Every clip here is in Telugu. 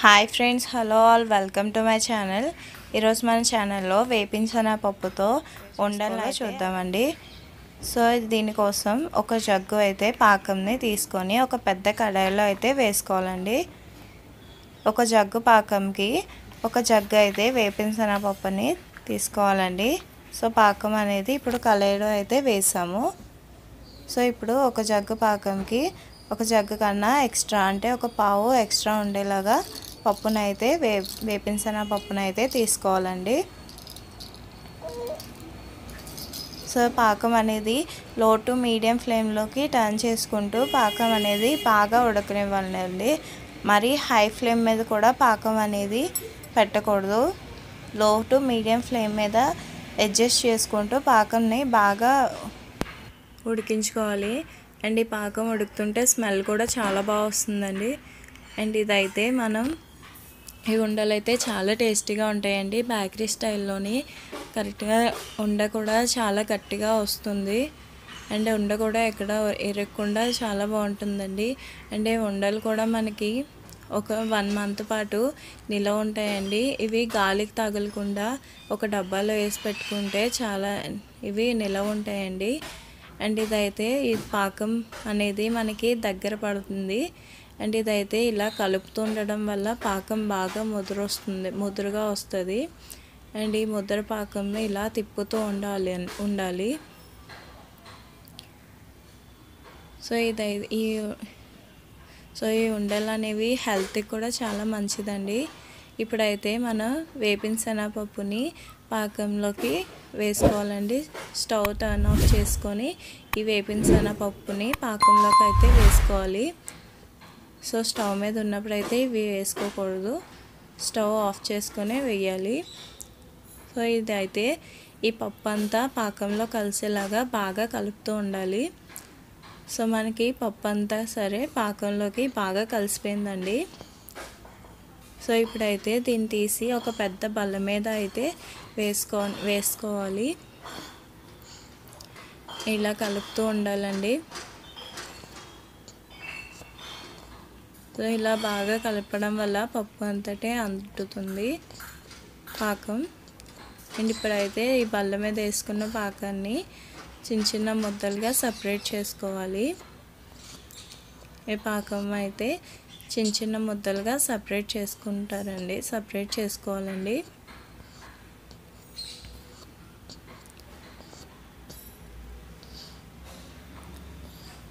Hi friends, hello all, welcome to my channel. ఈరోజు మన ఛానల్లో వేపించిన శనగపప్పుతో ఉండలు చూద్దామండి. సో దీనికోసం ఒక జగ్గు అయితే పాకంని తీసుకొని ఒక పెద్ద కడాయిలో అయితే వేసుకోవాలండి. ఒక జగ్గు పాకంకి ఒక జగ్గు అయితే వేపిన శనగపప్పుని తీసుకోవాలండి. సో పాకం అనేది ఇప్పుడు కడాయిలో అయితే వేసాము. సో ఇప్పుడు ఒక జగ్గు పాకంకి ఒక జగ్గు కన్నా ఎక్స్ట్రా అంటే ఒక పావు ఎక్స్ట్రా ఉండేలాగా పప్పునైతే వేపిన శనగపప్పునైతే తీసుకోవాలండి. సో పాకం అనేది లో టు మీడియం ఫ్లేమ్లోకి టర్న్ చేసుకుంటూ పాకం అనేది బాగా ఉడకనివ్వాలండి. మరి హై ఫ్లేమ్ మీద కూడా పాకం అనేది పెట్టకూడదు. లో టు మీడియం ఫ్లేమ్ మీద అడ్జస్ట్ చేసుకుంటూ పాకంని బాగా ఉడికించుకోవాలి. అండ్ ఈ పాకం ఉడుకుతుంటే స్మెల్ కూడా చాలా బాగా వస్తుందండి. అండ్ ఇదైతే ఈ ఉండలు అయితే చాలా టేస్టీగా ఉంటాయండి. బేకరీ స్టైల్లోని కరెక్ట్గా ఉండ కూడా చాలా గట్టిగా వస్తుంది. అండ్ ఉండ కూడా ఎక్కడ ఇరగకుండా చాలా బాగుంటుందండి. అండ్ ఈ ఉండలు కూడా మనకి ఒక 1 మంత్ పాటు నిలవ ఉంటాయండి. ఇవి గాలికి తగలకుండా ఒక డబ్బాలో వేసి పెట్టుకుంటే చాలా ఇవి నిలవ ఉంటాయండి. అండ్ ఇదైతే ఈ పాకం అనేది మనకి దగ్గర పడుతుంది. అండ్ ఇదైతే ఇలా కలుపుతూ ఉండడం వల్ల పాకం బాగా ముదురుగా వస్తుంది. అండ్ ఈ ముద్ర పాకంని ఇలా తిప్పుతూ ఉండాలి. సో ఈ ఉండలు అనేవి హెల్త్కి కూడా చాలా మంచిదండి. ఇప్పుడైతే మనం వేపిన శనగపప్పుని పాకంలోకి వేసుకోవాలండి. స్టవ్ టర్న్ ఆఫ్ చేసుకొని ఈ వేపిన శనగపప్పుని పాకంలోకి అయితే వేసుకోవాలి. సో స్టవ్ మీద ఉన్నప్పుడైతే ఇవి వేసుకోకూడదు, స్టవ్ ఆఫ్ చేసుకొని వేయాలి. సో ఇదైతే ఈ పప్పు అంతా పాకంలో కలిసేలాగా బాగా కలుపుతూ ఉండాలి. సో మనకి పప్పు అంతా సరే పాకంలోకి బాగా కలిసిపోయిందండి. సో ఇప్పుడైతే దీన్ని తీసి ఒక పెద్ద బల్ల మీద అయితే వేసుకోవాలి. ఇలా కలుపుతూ ఉండాలండి. సో ఇలా బాగా కలపడం వల్ల పప్పు అంతటే అంటుతుంది పాకం. అండ్ ఇప్పుడైతే ఈ బల్ల మీద వేసుకున్న పాకాన్ని చిన్న చిన్న ముద్దలుగా సపరేట్ చేసుకోవాలి. ఈ పాకం అయితే చిన్న చిన్న ముద్దలుగా సపరేట్ చేసుకోవాలండి.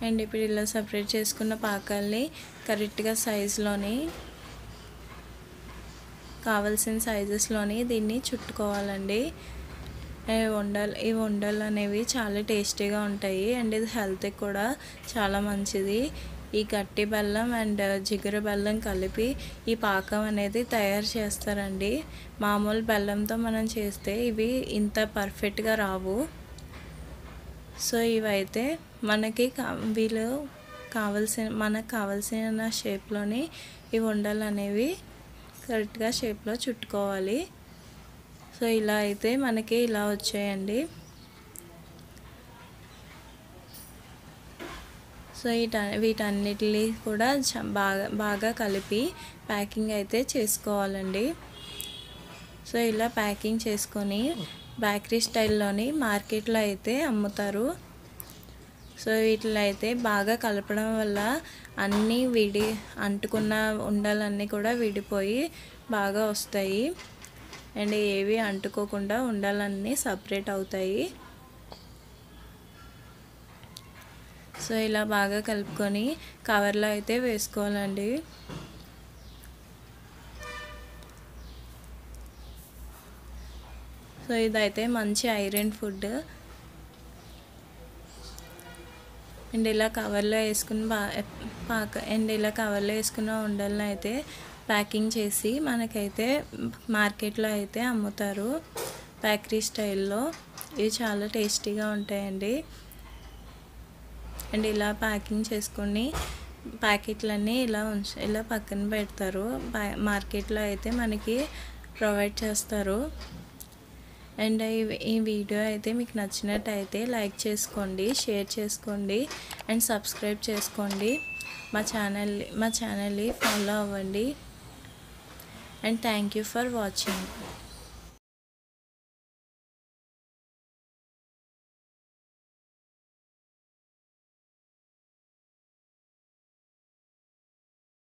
అండ్ ఇప్పుడు ఇలా సపరేట్ చేసుకున్న పాకాల్ని కరెక్ట్గా సైజులోని కావాల్సిన సైజెస్లోని దీన్ని చుట్టుకోవాలండి. ఈ ఉండలు అనేవి చాలా టేస్టీగా ఉంటాయి. అండ్ ఇది హెల్త్కి కూడా చాలా మంచిది. ఈ గట్టి బెల్లం అండ్ జిగురు బెల్లం కలిపి ఈ పాకం అనేది తయారు చేస్తారండి. మామూలు బెల్లంతో మనం చేస్తే ఇవి ఇంత పర్ఫెక్ట్గా రావు. సో ఇవైతే మనకు కావాల్సిన షేప్లోని ఈ ఉండలు అనేవి కరెక్ట్గా షేప్లో చుట్టుకోవాలి. సో ఇలా అయితే మనకి ఇలా వచ్చాయండి. సో వీటన్నిటిని కూడా బాగా కలిపి ప్యాకింగ్ అయితే చేసుకోవాలండి. సో ఇలా ప్యాకింగ్ చేసుకొని బేకరీ స్టైల్లోని మార్కెట్లో అయితే అమ్ముతారు. సో వీటిలో అయితే బాగా కలపడం వల్ల అన్నీ అంటుకున్న ఉండలన్నీ కూడా విడిపోయి బాగా వస్తాయి. అండ్ ఏవి అంటుకోకుండా ఉండలన్నీ సపరేట్ అవుతాయి. సో ఇలా బాగా కలుపుకొని కవర్లో అయితే వేసుకోవాలండి. సో ఇదైతే మంచి ఐరన్ ఫుడ్. అండ్ ఇలా కవర్లో వేసుకున్న ఉండలను అయితే ప్యాకింగ్ చేసి మనకైతే మార్కెట్లో అయితే అమ్ముతారు బేకరీ స్టైల్లో. ఇవి చాలా టేస్టీగా ఉంటాయండి. అండ్ ఇలా ప్యాకింగ్ చేసుకొని ప్యాకెట్లన్నీ ఇలా పక్కన పెడతారు. మార్కెట్లో అయితే మనకి ప్రొవైడ్ చేస్తారు. అండ్ ఈ వీడియో అయితే మీకు నచ్చినట్టయితే లైక్ చేసుకోండి, షేర్ చేసుకోండి అండ్ సబ్స్క్రైబ్ చేసుకోండి. మా ఛానల్ని ఫాలో అవ్వండి. And thank you for watching.